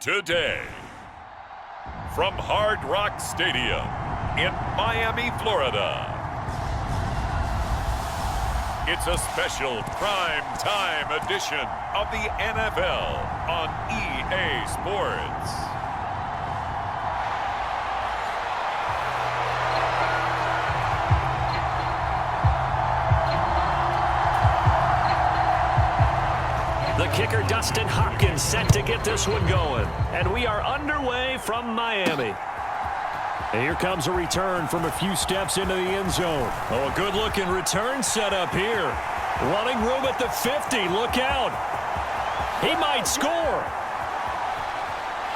Today, from Hard Rock Stadium in Miami, Florida, it's a special prime time edition of the NFL on EA Sports. The kicker, Dustin Hopkins, set to get this one going. And we are underway from Miami. And here comes a return from a few steps into the end zone. Oh, a good-looking return set up here. Running room at the 50. Look out. He might score.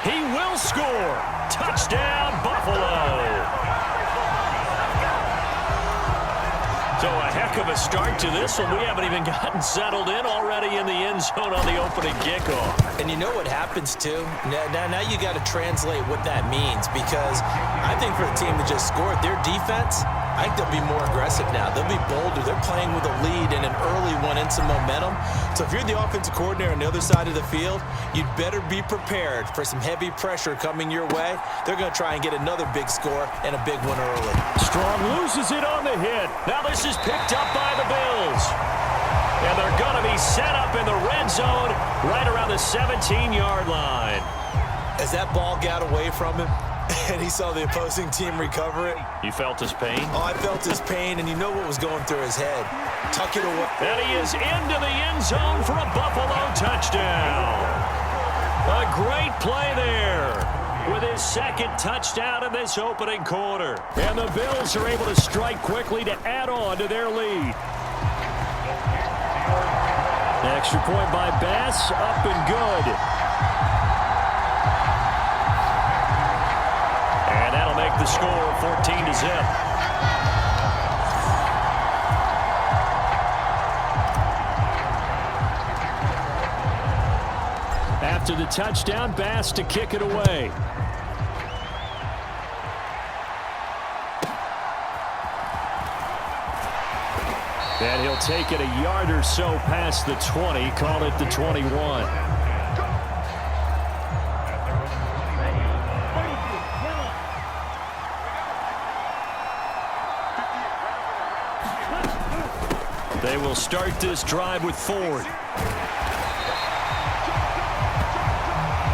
He will score. Touchdown, Buffalo. So a heck of a start to this one. We haven't even gotten settled in already in the end zone on the opening kickoff. And you know what happens, too? Now you got to translate what that means, because I think for the team that just scored, their defense, I think they'll be more aggressive now. They'll be bolder. They're playing with a lead and an early one and some momentum. So if you're the offensive coordinator on the other side of the field, you'd better be prepared for some heavy pressure coming your way. They're going to try and get another big score and a big one early. Strong loses it on the hit. Now this is picked up by the Bills. And they're going to be set up in the red zone right around the 17-yard line. As that ball got away from him, and he saw the opposing team recover it. You felt his pain? Oh, I felt his pain, and you know what was going through his head. Tuck it away. And he is into the end zone for a Buffalo touchdown. A great play there with his second touchdown in this opening quarter. And the Bills are able to strike quickly to add on to their lead. Extra point by Bass, up and good. And that'll make the score 14-0. After the touchdown, Bass to kick it away. And he'll take it a yard or so past the 20, call it the 21. They will start this drive with Ford.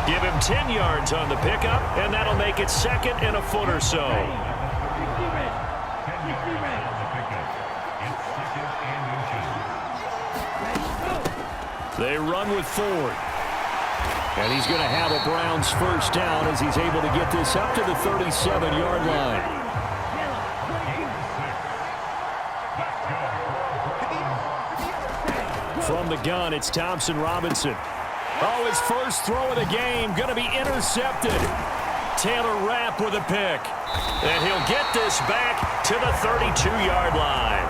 Give him 10 yards on the pickup, and that'll make it second and a foot or so. They run with Ford. And he's going to have a Browns first down as he's able to get this up to the 37-yard line. From the gun, it's Thompson Robinson. Oh, his first throw of the game going to be intercepted. Taylor Rapp with a pick. And he'll get this back to the 32-yard line.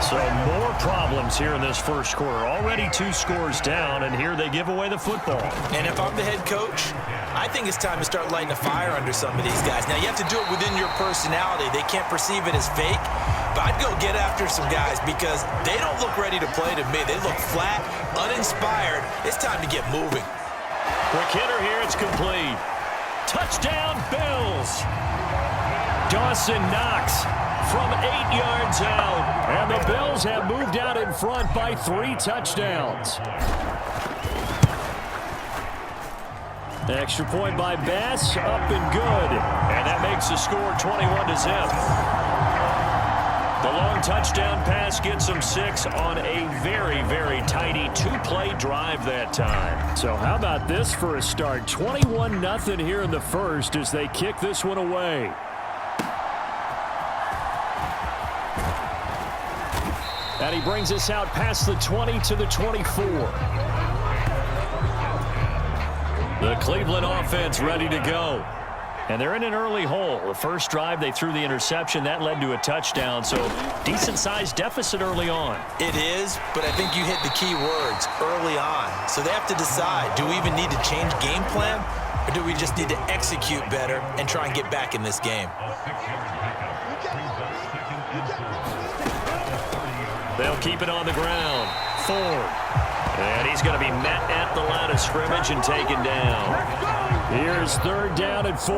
So more problems here in this first quarter. Already 2 scores down, and here they give away the football. And if I'm the head coach, I think it's time to start lighting a fire under some of these guys. Now, you have to do it within your personality. They can't perceive it as fake. But I'd go get after some guys because they don't look ready to play to me. They look flat, uninspired. It's time to get moving. Quick hitter here. It's complete. Touchdown, Bills. Dawson Knox from 8 yards out. And the Bills have moved out in front by 3 touchdowns. Extra point by Bass, up and good. And that makes the score 21-0. The long touchdown pass gets them 6 on a very, very tidy 2-play drive that time. So how about this for a start? 21-0 here in the first as they kick this one away. And he brings us out past the 20 to the 24. The Cleveland offense ready to go. And they're in an early hole. The first drive, they threw the interception. That led to a touchdown. So decent-sized deficit early on. It is, but I think you hit the key words, early on. So they have to decide, do we even need to change game plan? Or do we just need to execute better and try and get back in this game? They'll keep it on the ground. Ford. And he's going to be met at the line of scrimmage and taken down. Here's 3rd down and 4.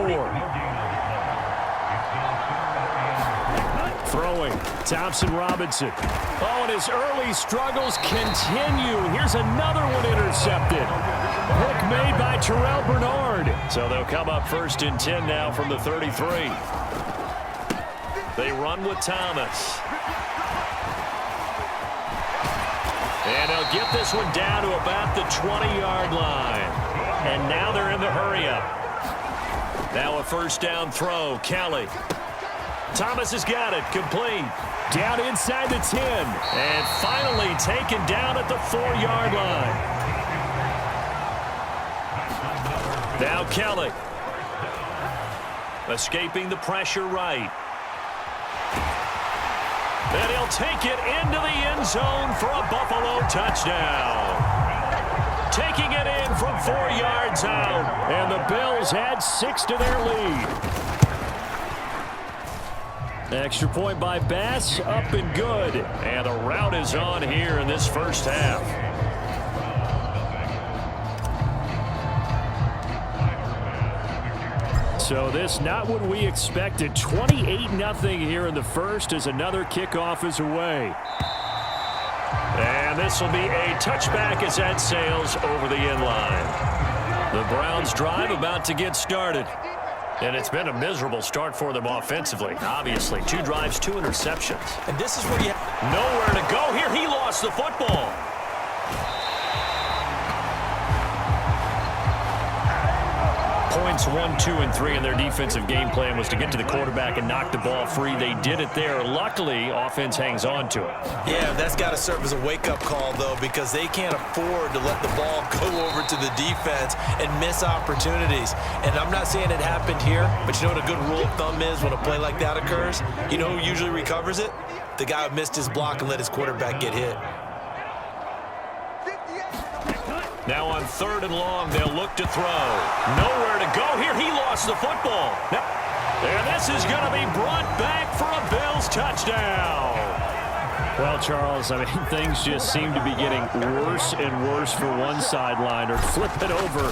Throwing, Thompson-Robinson. Oh, and his early struggles continue. Here's another one intercepted. Pick made by Terrell Bernard. So they'll come up 1st and 10 now from the 33. They run with Thomas. And they'll get this one down to about the 20-yard line. And now they're in the hurry-up. Now a 1st down throw. Kelly. Thomas has got it. Complete. Down inside the 10. And finally taken down at the 4-yard line. Now Kelly. Escaping the pressure right. And he'll take it into the end zone for a Buffalo touchdown. Taking it in from 4 yards out. And the Bills add 6 to their lead. Extra point by Bass, up and good. And the rout is on here in this first half. So this not what we expected. 28-0 here in the first as another kickoff is away. And this will be a touchback as that sails over the end line. The Browns drive about to get started. And it's been a miserable start for them offensively. Obviously, 2 drives, 2 interceptions. And this is where you nowhere to go here. He lost the football. Points 1, 2, and 3 in their defensive game plan was to get to the quarterback and knock the ball free. They did it there. Luckily, offense hangs on to it. Yeah, that's got to serve as a wake-up call, though, because they can't afford to let the ball go over to the defense and miss opportunities. And I'm not saying it happened here, but you know what a good rule of thumb is when a play like that occurs? You know who usually recovers it? The guy who missed his block and let his quarterback get hit. Now on 3rd and long, they'll look to throw. Nowhere to go here. He lost the football. And this is going to be brought back for a Bills touchdown. Well, Charles, I mean, things just seem to be getting worse and worse for one sideline, or flip it over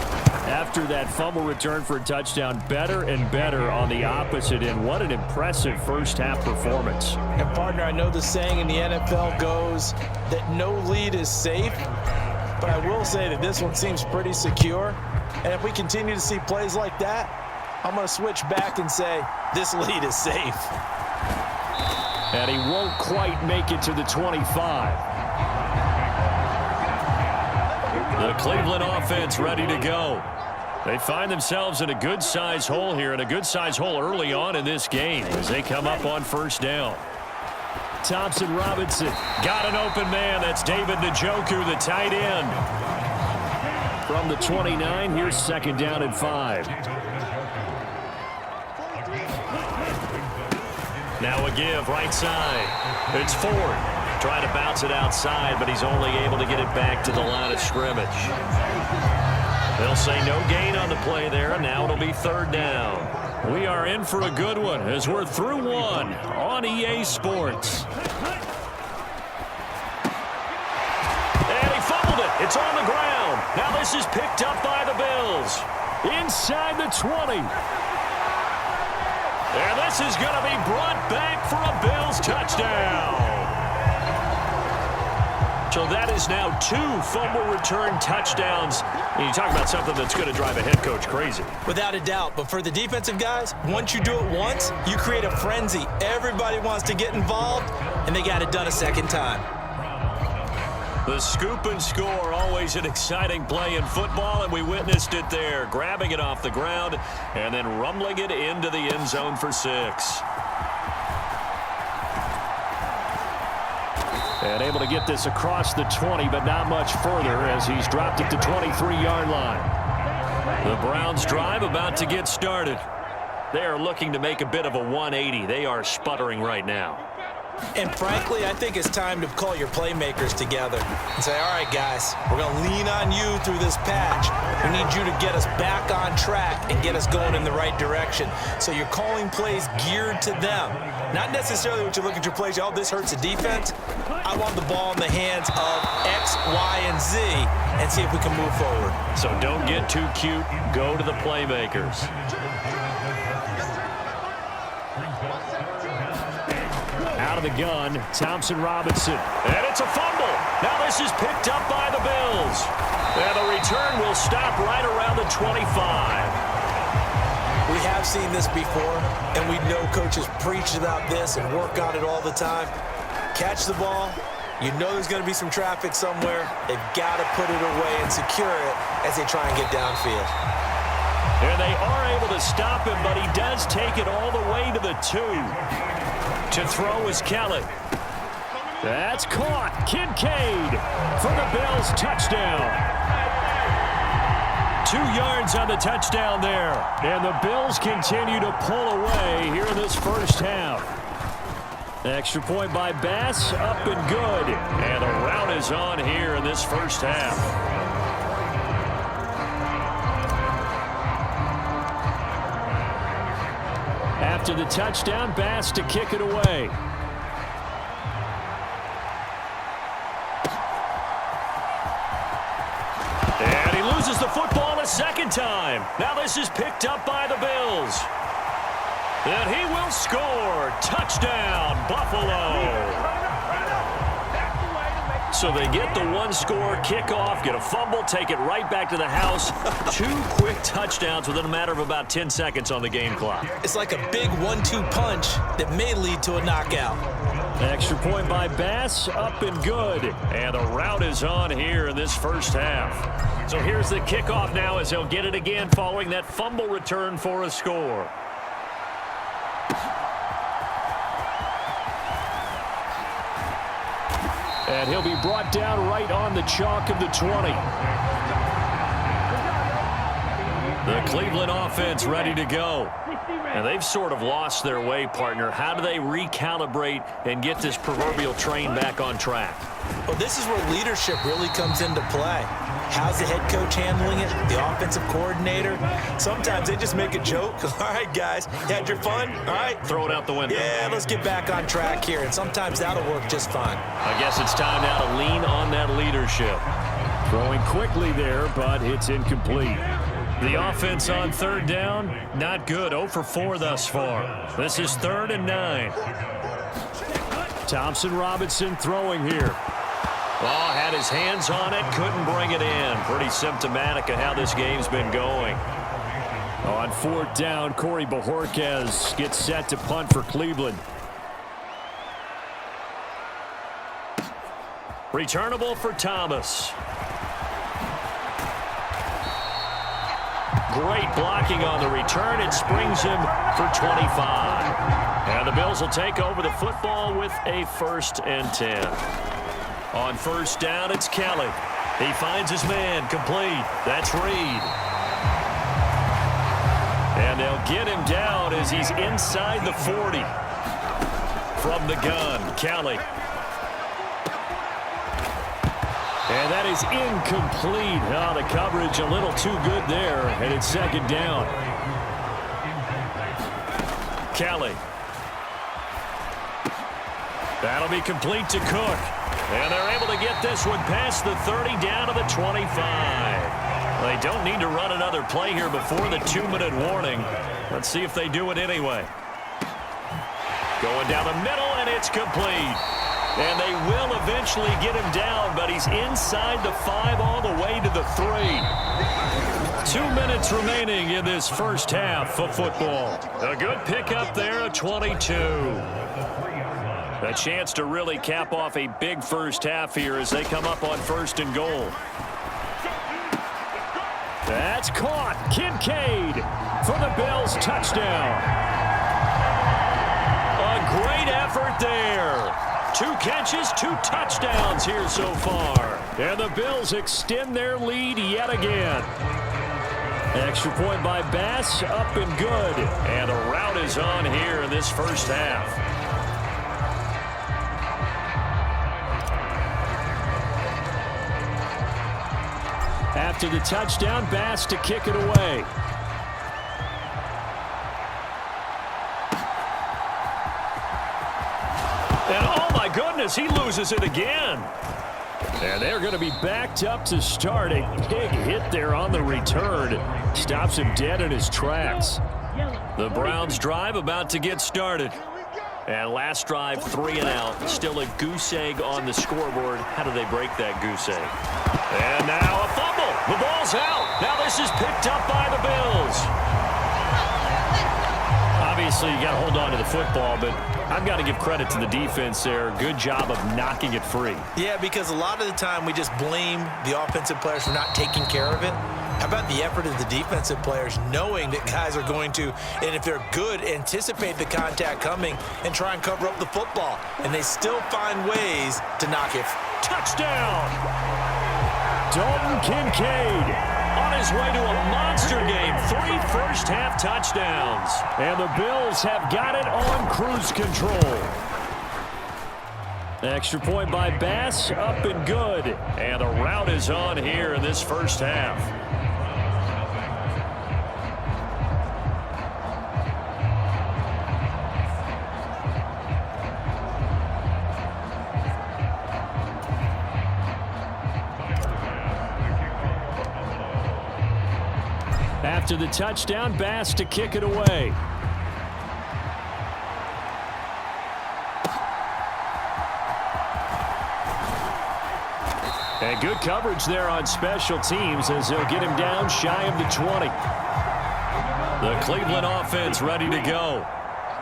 after that fumble return for a touchdown. Better and better on the opposite end. What an impressive first-half performance. And, partner, I know the saying in the NFL goes that no lead is safe. But I will say that this one seems pretty secure. And if we continue to see plays like that, I'm going to switch back and say this lead is safe. And he won't quite make it to the 25. The Cleveland offense ready to go. They find themselves in a good-sized hole here, and a good-sized hole early on in this game as they come up on 1st down. Thompson-Robinson got an open man. That's David Njoku, the tight end. From the 29, here's 2nd down and 5. Now a give, right side. It's Ford. Trying to bounce it outside, but he's only able to get it back to the line of scrimmage. They'll say no gain on the play there, and now it'll be 3rd down. We are in for a good one as we're through one on EA Sports. And he fumbled it. It's on the ground. Now this is picked up by the Bills. Inside the 20. And this is going to be brought back for a Bills touchdown. So that is now 2 fumble return touchdowns. And you talk about something that's going to drive a head coach crazy. Without a doubt. But for the defensive guys, once you do it once, you create a frenzy. Everybody wants to get involved, and they got it done a 2nd time. The scoop and score, always an exciting play in football, and we witnessed it there. Grabbing it off the ground and then rumbling it into the end zone for 6. And able to get this across the 20, but not much further as he's dropped it to 23-yard line. The Browns drive about to get started. They are looking to make a bit of a 180. They are sputtering right now. And frankly, I think it's time to call your playmakers together and say, all right, guys, we're going to lean on you through this patch. We need you to get us back on track and get us going in the right direction. So you're calling plays geared to them. Not necessarily what you look at your plays, oh, this hurts the defense. I want the ball in the hands of X, Y, and Z and see if we can move forward. So don't get too cute. Go to the playmakers. Out of the gun, Thompson Robinson. And it's a fumble. Now this is picked up by the Bills. And the return will stop right around the 25. We have seen this before, and we know coaches preach about this and work on it all the time. Catch the ball. You know there's going to be some traffic somewhere. They've got to put it away and secure it as they try and get downfield. And they are able to stop him, but he does take it all the way to the 2. To throw is Kelly. That's caught. Kincaid for the Bills touchdown. 2 yards on the touchdown there. And the Bills continue to pull away here in this first half. Extra point by Bass, up and good. And a rout is on here in this first half. After the touchdown, Bass to kick it away. And he loses the football a second time. Now this is picked up by the Bills. And he will score. Touchdown, Buffalo. So they get the 1-score kickoff, get a fumble, take it right back to the house. 2 quick touchdowns within a matter of about 10 seconds on the game clock. It's like a big 1-2 punch that may lead to a knockout. Extra point by Bass, up and good. And a rout is on here in this first half. So here's the kickoff now as he'll get it again following that fumble return for a score. And he'll be brought down right on the chalk of the 20. The Cleveland offense ready to go. And they've sort of lost their way, partner. How do they recalibrate and get this proverbial train back on track? Well, this is where leadership really comes into play. How's the head coach handling it? The offensive coordinator? Sometimes they just make a joke. All right, guys, you had your fun? All right. Throw it out the window. Yeah, let's get back on track here. And sometimes that'll work just fine. I guess it's time now to lean on that leadership. Throwing quickly there, but it's incomplete. The offense on third down, not good. 0 for 4 thus far. This is 3rd and 9. Thompson Robinson throwing here. Oh, had his hands on it, couldn't bring it in. Pretty symptomatic of how this game's been going. On 4th down, Corey Bojorquez gets set to punt for Cleveland. Returnable for Thomas. Great blocking on the return. It springs him for 25. And the Bills will take over the football with a 1st and 10. On 1st down, it's Kelly. He finds his man complete. That's Reed. And they'll get him down as he's inside the 40. From the gun, Kelly. And that is incomplete. Oh, the coverage a little too good there, and it's 2nd down. Kelly. That'll be complete to Cook. And they're able to get this one past the 30 down to the 25. They don't need to run another play here before the 2-minute warning. Let's see if they do it anyway. Going down the middle, and it's complete. And they will eventually get him down, but he's inside the 5 all the way to the 3. 2 minutes remaining in this first half of football. A good pickup there, a 22. A chance to really cap off a big first half here as they come up on 1st and goal. That's caught. Kincaid for the Bills touchdown. A great effort there. 2 catches, 2 touchdowns here so far. And the Bills extend their lead yet again. Extra point by Bass, up and good. And a rout is on here in this first half. After the touchdown, Bass to kick it away. And oh my goodness, he loses it again. And they're going to be backed up to start. A big hit there on the return. Stops him dead in his tracks. The Browns drive about to get started. And last drive, 3 and out. Still a goose egg on the scoreboard. How do they break that goose egg? And now a fumble. The ball's out. Now this is picked up by the Bills. Obviously, you got to hold on to the football, but I've got to give credit to the defense there. Good job of knocking it free. Yeah, because a lot of the time we just blame the offensive players for not taking care of it. How about the effort of the defensive players knowing that guys are going to, and if they're good, anticipate the contact coming and try and cover up the football. And they still find ways to knock it. Touchdown! Dalton Kincaid on his way to a monster game. 3 first-half touchdowns. And the Bills have got it on cruise control. Extra point by Bass, up and good. And the route is on here in this first half. After the touchdown, Bass to kick it away. And good coverage there on special teams as they'll get him down shy of the 20. The Cleveland offense ready to go.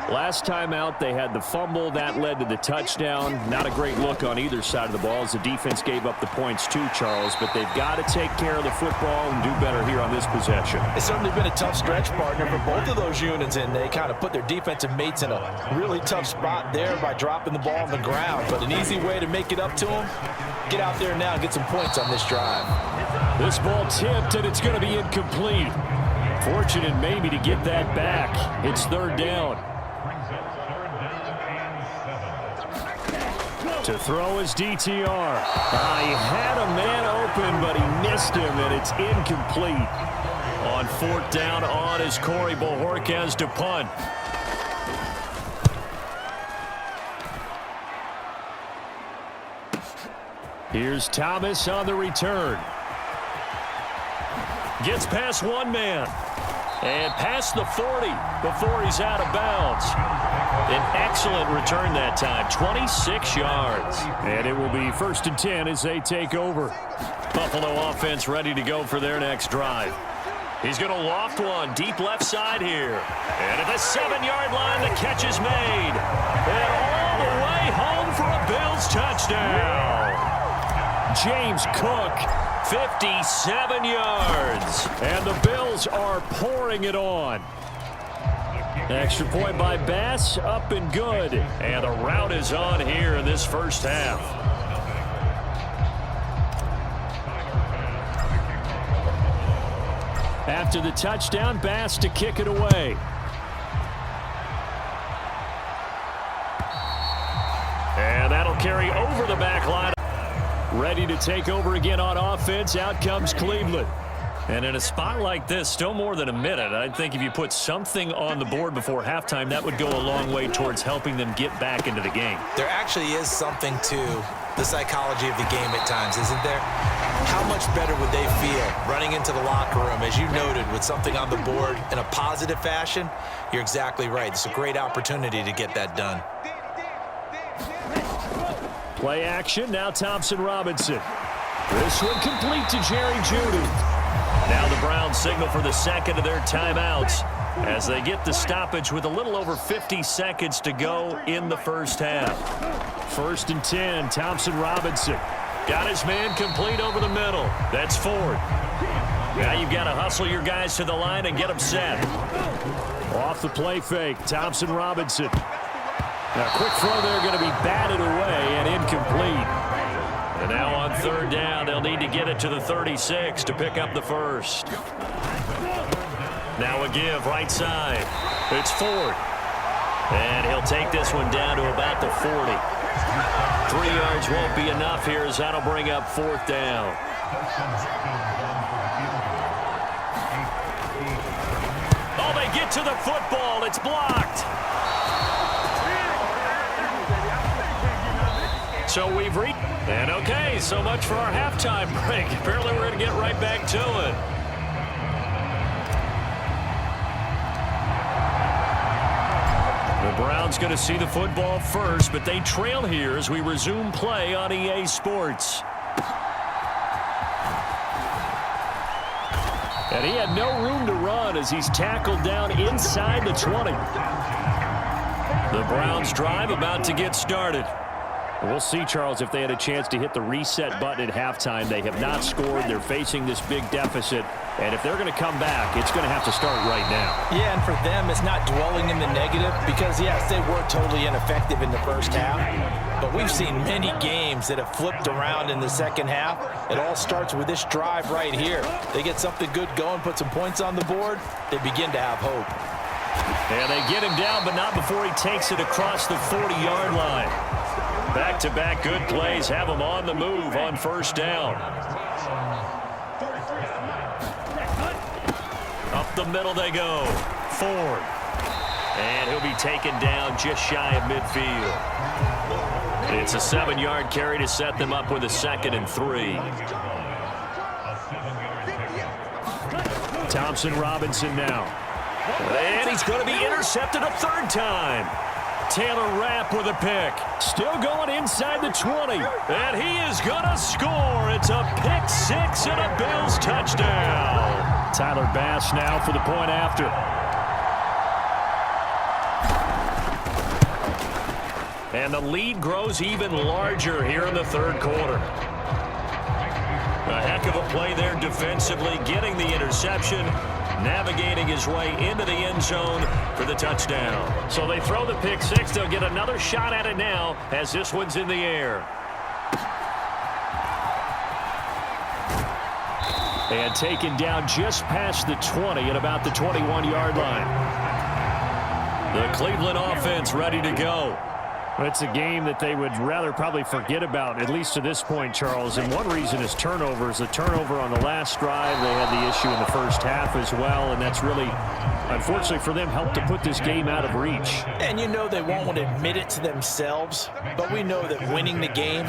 Last time out, they had the fumble. That led to the touchdown. Not a great look on either side of the ball as the defense gave up the points too, Charles. But they've got to take care of the football and do better here on this possession. It's certainly been a tough stretch, partner, for both of those units, and they kind of put their defensive mates in a really tough spot there by dropping the ball on the ground. But an easy way to make it up to them, get out there now and get some points on this drive. This ball tipped, and it's going to be incomplete. Fortunate maybe to get that back. It's 3rd down. To throw his DTR. He had a man open, but he missed him, and it's incomplete. On 4th down on is Corey Bojorquez to punt. Here's Thomas on the return. Gets past one man. And past the 40 before he's out of bounds. An excellent return that time, 26 yards. And it will be 1st and 10 as they take over. Buffalo offense ready to go for their next drive. He's going to loft one deep left side here. And at the 7-yard line, the catch is made. And all the way home for a Bills touchdown. James Cook, 57 yards. And the Bills are pouring it on. Extra point by Bass, up and good. And the route is on here in this first half. After the touchdown, Bass to kick it away. And that'll carry over the back line. Ready to take over again on offense. Out comes Cleveland. And in a spot like this, still more than a minute, I think if you put something on the board before halftime, that would go a long way towards helping them get back into the game. There actually is something to the psychology of the game at times, isn't there? How much better would they feel running into the locker room, as you noted, with something on the board in a positive fashion? You're exactly right. It's a great opportunity to get that done. Play action, now Thompson Robinson. This one complete to Jerry Jeudy. Now the Browns signal for the second of their timeouts as they get the stoppage with a little over 50 seconds to go in the first half. 1st and 10, Thompson Robinson. Got his man complete over the middle. That's Ford. Now you've got to hustle your guys to the line and get them set. Off the play fake, Thompson Robinson. Now quick throw there, going to be batted away and incomplete. And now on 3rd down, they'll need to get it to the 36 to pick up the first. Now a give right side. It's Ford. And he'll take this one down to about the 40. 3 yards won't be enough here as that'll bring up 4th down. get to the football. It's blocked. So we've reached. And okay, so much for our halftime break. Apparently we're going to get right back to it. The Browns going to see the football first, but they trail here as we resume play on EA Sports. And he had no room to run as he's tackled down inside the 20. The Browns drive about to get started. We'll see, Charles, if they had a chance to hit the reset button at halftime. They have not scored. They're facing this big deficit. And if they're going to come back, it's going to have to start right now. Yeah, and for them, it's not dwelling in the negative because, yes, they were totally ineffective in the first half. But we've seen many games that have flipped around in the second half. It all starts with this drive right here. They get something good going, put some points on the board, they begin to have hope. And they get him down, but not before he takes it across the 40-yard line. Back-to-back good plays have him on the move on first down. Up the middle they go. Ford. And he'll be taken down just shy of midfield. It's a 7-yard carry to set them up with a 2nd and 3. Thompson Robinson now. And he's going to be intercepted a 3rd time. Taylor Rapp with a pick. Still going inside the 20. And he is going to score. It's a pick 6 and a Bills touchdown. Tyler Bass now for the point after. And the lead grows even larger here in the 3rd quarter. A heck of a play there defensively, getting the interception, navigating his way into the end zone for the touchdown. So they throw the pick 6. They'll get another shot at it now as this one's in the air. And taken down just past the 20 at about the 21-yard line. The Cleveland offense ready to go. It's a game that they would rather probably forget about, at least to this point, Charles. And one reason is turnovers. The turnover on the last drive, they had the issue in the first half as well. And that's really, unfortunately for them, helped to put this game out of reach. And you know they won't want to admit it to themselves, but we know that winning the game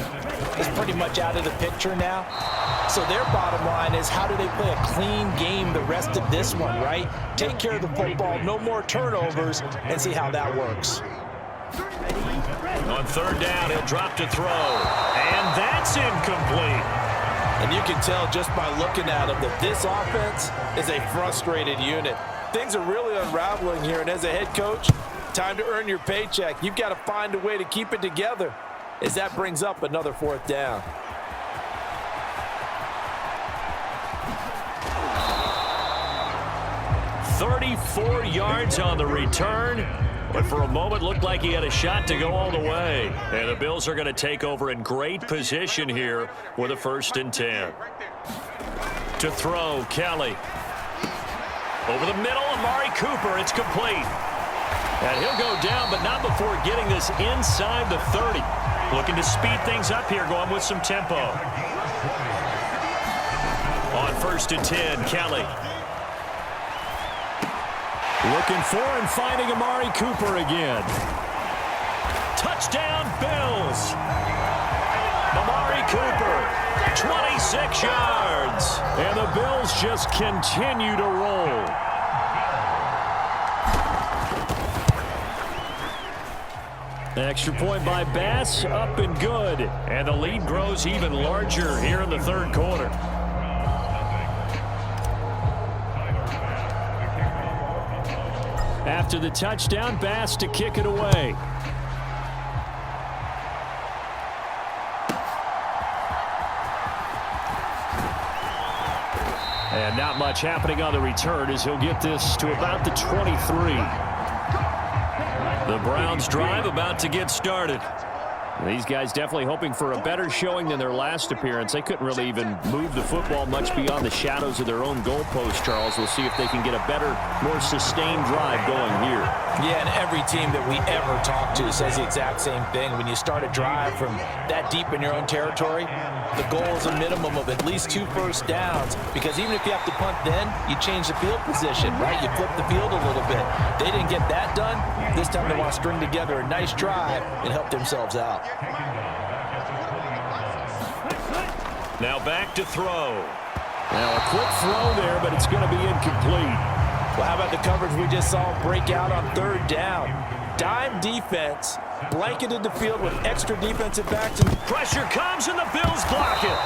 is pretty much out of the picture now. So their bottom line is, how do they play a clean game the rest of this one, right? Take care of the football, no more turnovers, and see how that works. On 3rd down, he'll drop to throw. And that's incomplete. And you can tell just by looking at him that this offense is a frustrated unit. Things are really unraveling here, and as a head coach, time to earn your paycheck. You've got to find a way to keep it together as that brings up another 4th down. "34 yards on the return. But for a moment, looked like he had a shot to go all the way. And the Bills are going to take over in great position here with a 1st and 10. To throw, Kelly. Over the middle, Amari Cooper. It's complete. And he'll go down, but not before getting this inside the 30. Looking to speed things up here, going with some tempo. On 1st and 10, Kelly. Looking for and finding Amari Cooper again. Touchdown, Bills. Amari Cooper, 26 yards. And the Bills just continue to roll. Extra point by Bass, up and good. And the lead grows even larger here in the 3rd quarter. After the touchdown, Bass to kick it away. And not much happening on the return as he'll get this to about the 23. The Browns drive about to get started. These guys definitely hoping for a better showing than their last appearance. They couldn't really even move the football much beyond the shadows of their own goalpost, Charles. We'll see if they can get a better, more sustained drive going here. Yeah, and every team that we ever talk to says the exact same thing. When you start a drive from that deep in your own territory, the goal is a minimum of at least 2 first downs, because even if you have to punt then, you change the field position, right? You flip the field a little bit. They didn't get that done. This time they want to string together a nice drive and help themselves out. Now back to throw. Now a quick throw there, but it's going to be incomplete. Well, how about the coverage we just saw break out on 3rd down? Dime defense, blanketed the field with extra defensive backs. And pressure comes, and the Bills block it.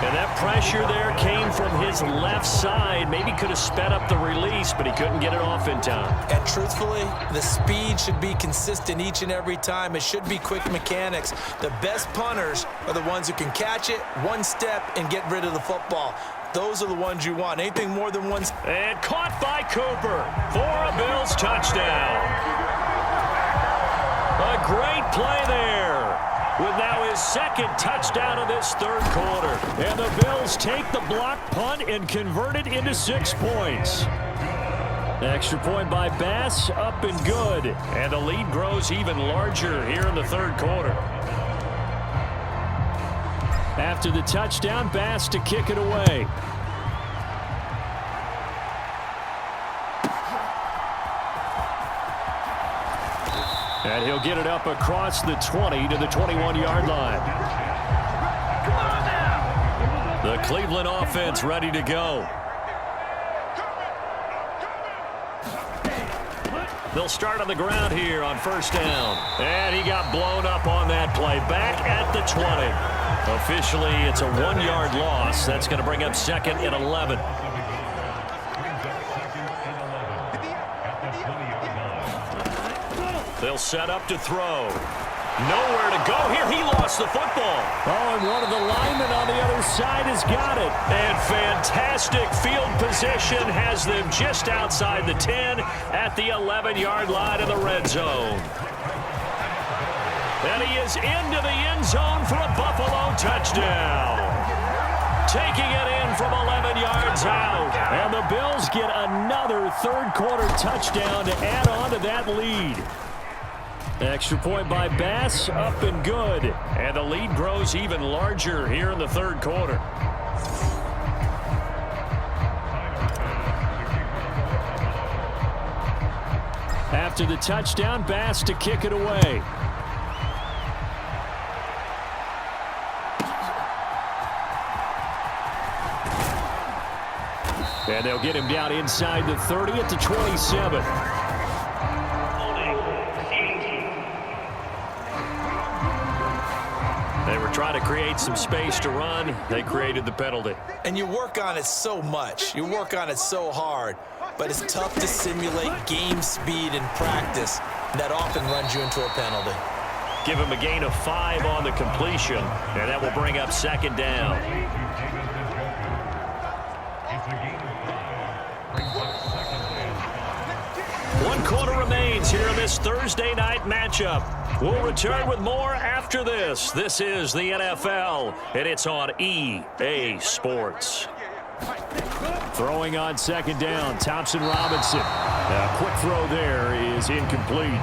And that pressure there came from his left side. Maybe could have sped up the release, but he couldn't get it off in time. And truthfully, the speed should be consistent each and every time. It should be quick mechanics. The best punters are the ones who can catch it, one step, and get rid of the football. Those are the ones you want. Anything more than one. And caught by Cooper for a Bills touchdown. A great play there, with now his 2nd touchdown of this 3rd quarter. And the Bills take the block punt and convert it into 6 points. Extra point by Bass, up and good. And the lead grows even larger here in the 3rd quarter. After the touchdown, Bass to kick it away. And he'll get it up across the 20 to the 21-yard line. The Cleveland offense ready to go. They'll start on the ground here on 1st down. And he got blown up on that play. Back at the 20. Officially, it's a 1-yard loss. That's going to bring up 2nd and 11. They'll set up to throw. Nowhere to go here. He lost the football. Oh, and one of the linemen on the other side has got it. And fantastic field position has them just outside the 10 at the 11-yard line of the red zone. And he is into the end zone for a Buffalo touchdown. Taking it in from 11 yards out. And the Bills get another 3rd quarter touchdown to add on to that lead. Extra point by Bass, up and good. And the lead grows even larger here in the 3rd quarter. After the touchdown, Bass to kick it away. And they'll get him down inside the 30 at the 27. They were trying to create some space to run. They created the penalty. And you work on it so much. You work on it so hard. But it's tough to simulate game speed in practice. That often runs you into a penalty. Give him a gain of 5 on the completion. And that will bring up 2nd down. One quarter remains here in this Thursday night matchup. We'll return with more after this. This is the NFL, and it's on EA Sports. Throwing on 2nd down, Thompson Robinson. A quick throw there is incomplete.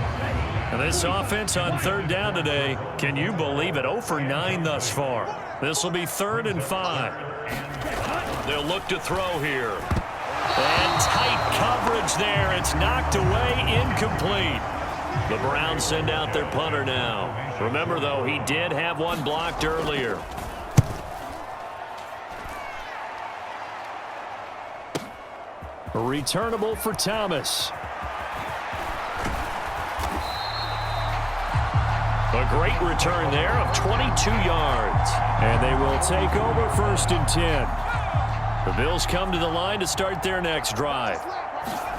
And this offense on 3rd down today, can you believe it? 0 for 9 thus far. This will be 3rd and 5. They'll look to throw here. And tight coverage there. It's knocked away, incomplete. The Browns send out their punter now. Remember, though, he did have one blocked earlier. Returnable for Thomas. A great return there of 22 yards. And they will take over 1st and 10. The Bills come to the line to start their next drive.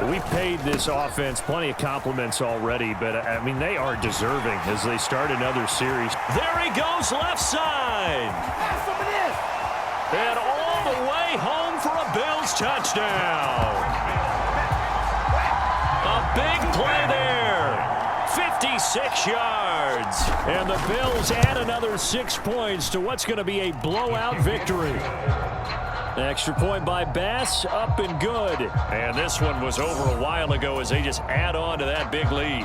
We've paid this offense plenty of compliments already, but, I mean, they are deserving as they start another series. There he goes, left side. And all the way home for a Bills touchdown. A big play there 56 yards. And the Bills add another 6 points to what's going to be a blowout victory. Extra point by Bass, up and good. And this one was over a while ago as they just add on to that big lead.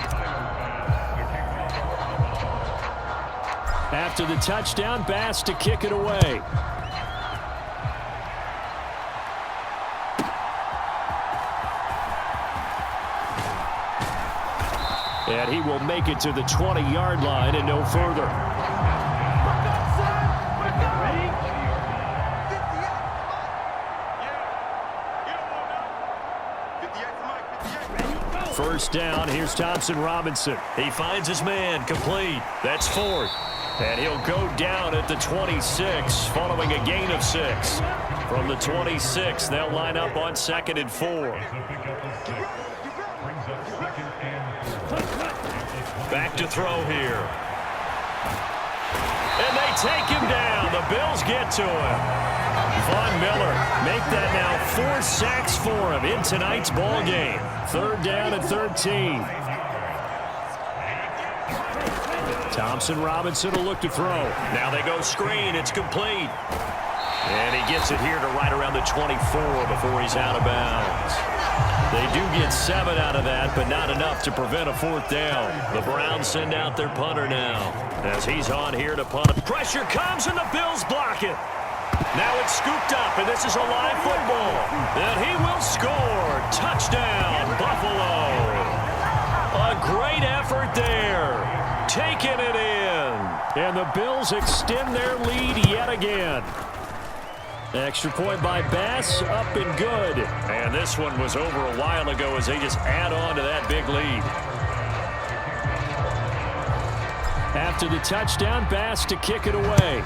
After the touchdown, Bass to kick it away. And he will make it to the 20-yard line and no further. First down, here's Thompson Robinson. He finds his man, complete. That's fourth. And he'll go down at the 26, following a gain of 6. From the 26, they'll line up on 2nd and 4. Back to throw here. And they take him down. The Bills get to him. Von Miller make that now 4 sacks for him in tonight's ball game. 3rd down and 13. Thompson Robinson will look to throw. Now they go screen. It's complete. And he gets it here to right around the 24 before he's out of bounds. They do get 7 out of that, but not enough to prevent a 4th down. The Browns send out their punter now as he's on here to punt. Pressure comes and the Bills block it. Now it's scooped up, and this is a live football. And he will score. Touchdown, Buffalo. A great effort there. Taking it in. And the Bills extend their lead yet again. Extra point by Bass, up and good. And this one was over a while ago as they just add on to that big lead. After the touchdown, Bass to kick it away.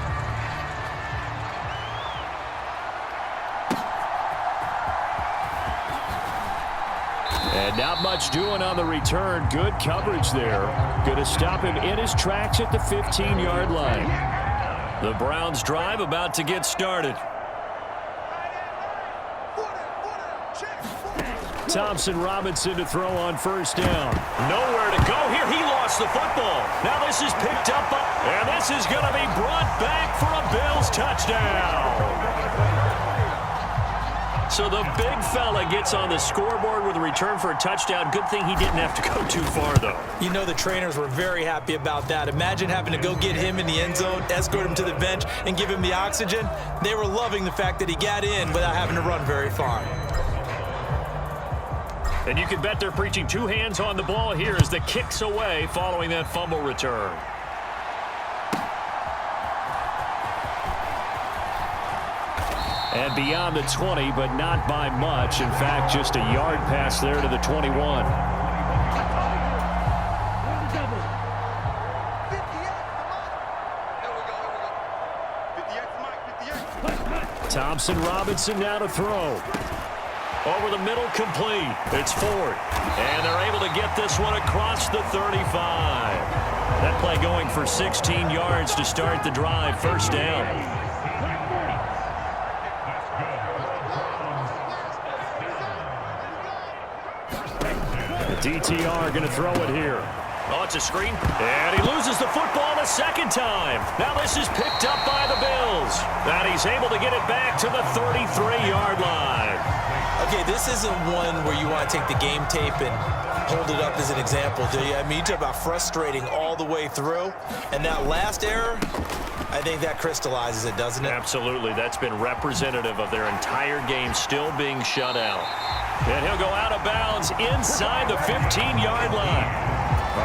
And not much doing on the return. Good coverage there. Going to stop him in his tracks at the 15-yard line. The Browns drive about to get started. Thompson Robinson to throw on first down. Nowhere to go here. He lost the football. Now this is picked up, and this is going to be brought back for a Bills touchdown. So the big fella gets on the scoreboard with a return for a touchdown. Good thing he didn't have to go too far, though. You know the trainers were very happy about that. Imagine having to go get him in the end zone, escort him to the bench, and give him the oxygen. They were loving the fact that he got in without having to run very far. And you can bet they're preaching 2 hands on the ball here as the kick's away following that fumble return. And beyond the 20, but not by much. In fact, just a yard pass there to the 21. Thompson Robinson now to throw. Over the middle, complete. It's 4th. And they're able to get this one across the 35. That play going for 16 yards to start the drive. First down. DTR going to throw it here. Oh, it's a screen. And he loses the football a second time. Now this is picked up by the Bills. And he's able to get it back to the 33-yard line. Okay, this isn't one where you want to take the game tape and hold it up as an example, do you? I mean, you talk about frustrating all the way through. And that last error, I think that crystallizes it, doesn't it? Absolutely. That's been representative of their entire game still being shut out. And he'll go out of bounds inside the 15-yard line.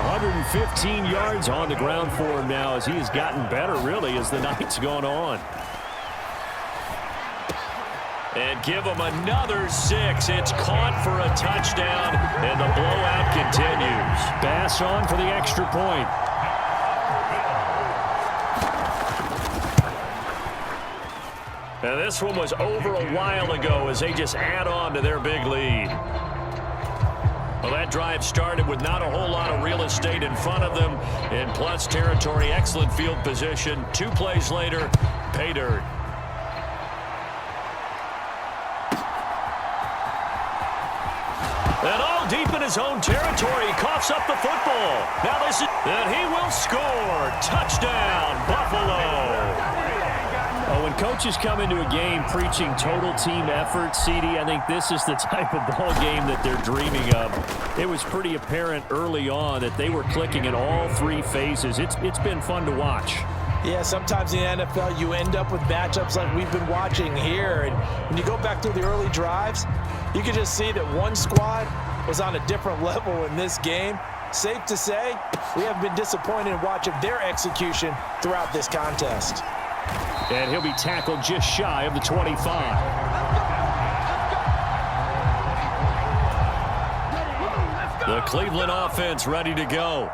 115 yards on the ground for him now as he's gotten better, really, as the night's gone on. And give him another 6. It's caught for a touchdown, and the blowout continues. Bass on for the extra point. And this one was over a while ago as they just add on to their big lead. Well, that drive started with not a whole lot of real estate in front of them in plus territory. Excellent field position. 2 plays later, pay dirt. And all deep in his own territory. He coughs up the football. Now this is... And he will score. Touchdown, Buffalo. When coaches come into a game preaching total team effort, CD, I think this is the type of ball game that they're dreaming of. It was pretty apparent early on that they were clicking in all three phases. It's been fun to watch. Yeah, sometimes in the NFL you end up with matchups like we've been watching here. And when you go back through the early drives, you can just see that one squad was on a different level in this game. Safe to say, we have been disappointed in watching their execution throughout this contest. And he'll be tackled just shy of the 25. The Cleveland offense ready to go.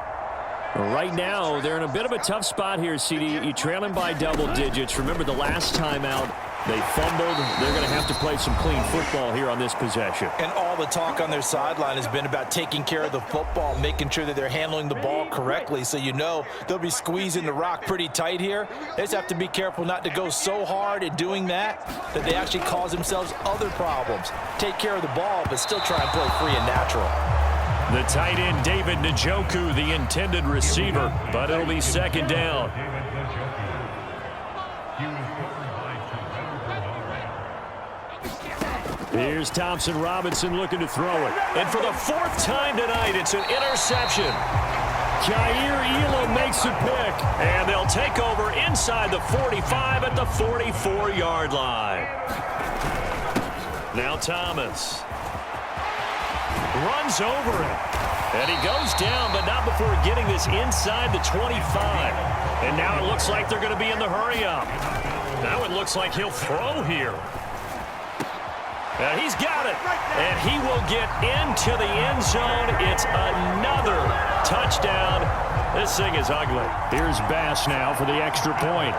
Right now, they're in a bit of a tough spot here, CD. You're trailing by double digits. Remember the last time out, they fumbled. They're going to have to play some clean football here on this possession. And all the talk on their sideline has been about taking care of the football, making sure that they're handling the ball correctly. So you know they'll be squeezing the rock pretty tight here. They just have to be careful not to go so hard at doing that they actually cause themselves other problems. Take care of the ball, but still try and play free and natural. The tight end, David Njoku, the intended receiver, but it'll be second down. Here's Thompson Robinson looking to throw it. And for the fourth time tonight, it's an interception. Jair Elam makes a pick. And they'll take over inside the 45 at the 44-yard line. Now Thomas runs over him. And he goes down, but not before getting this inside the 25. And now it looks like they're going to be in the hurry-up. Now it looks like he'll throw here. He's got it, and he will get into the end zone. It's another touchdown. This thing is ugly. Here's Bass now for the extra point.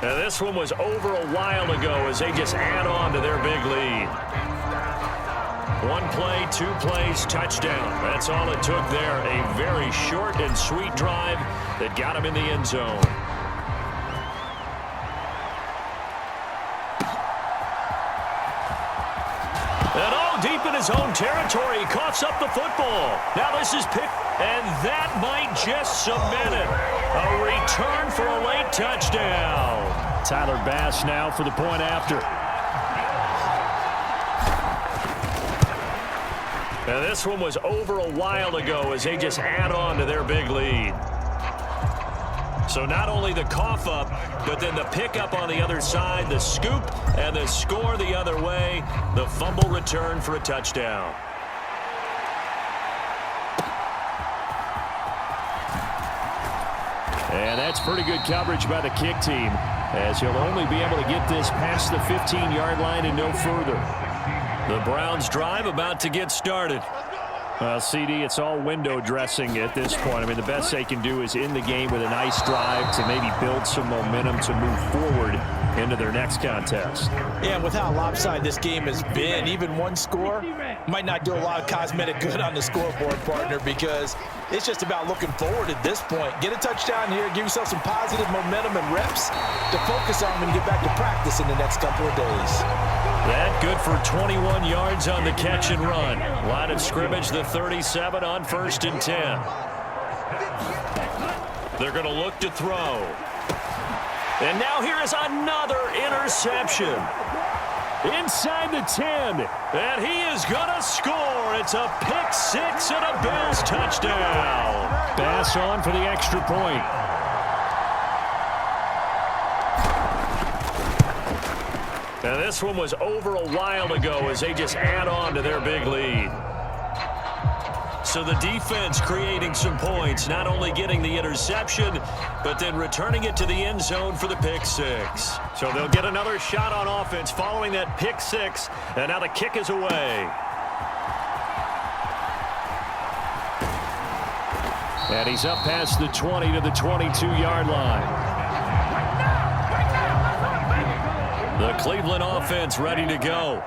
Now this one was over a while ago as they just add on to their big lead. One play, two plays, touchdown. That's all it took there. A very short and sweet drive that got him in the end zone. And all deep in his own territory, he coughs up the football. Now this is picked, and that might just cement it. A return for a late touchdown. Tyler Bass now for the point after. Now this one was over a while ago as they just add on to their big lead. So not only the cough up, but then the pickup on the other side, the scoop, and the score the other way, the fumble return for a touchdown. And that's pretty good coverage by the kick team, as he'll only be able to get this past the 15-yard line and no further. The Browns drive about to get started. Well, CD, it's all window dressing at this point. I mean, the best they can do is end the game with a nice drive to maybe build some momentum to move forward into their next contest. Yeah, and with how lopsided this game has been, even one score might not do a lot of cosmetic good on the scoreboard, partner, because it's just about looking forward at this point. Get a touchdown here, give yourself some positive momentum and reps to focus on when you get back to practice in the next couple of days. That good for 21 yards on the catch and run. Line of scrimmage, the 37 on 1st and 10. They're going to look to throw. And now here is another interception. Inside the 10. And he is going to score. It's a pick six and a Bills touchdown. Pass on for the extra point. Now this one was over a while ago as they just add on to their big lead. So the defense creating some points, not only getting the interception, but then returning it to the end zone for the pick six. So they'll get another shot on offense following that pick six, and now the kick is away. And he's up past the 20 to the 22-yard line. The Cleveland offense ready to go.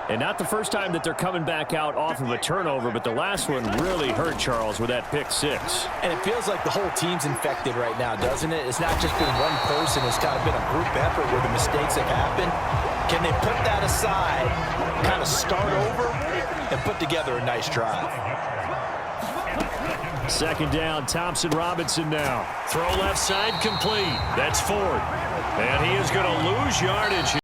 And not the first time that they're coming back out off of a turnover, but the last one really hurt Charles with that pick six. And it feels like the whole team's infected right now, doesn't it? It's not just been one person. It's kind of been a group effort where the mistakes have happened. Can they put that aside, kind of start over, and put together a nice drive? Second down, Thompson Robinson now. Throw left side complete. That's Ford. And he is going to lose yardage.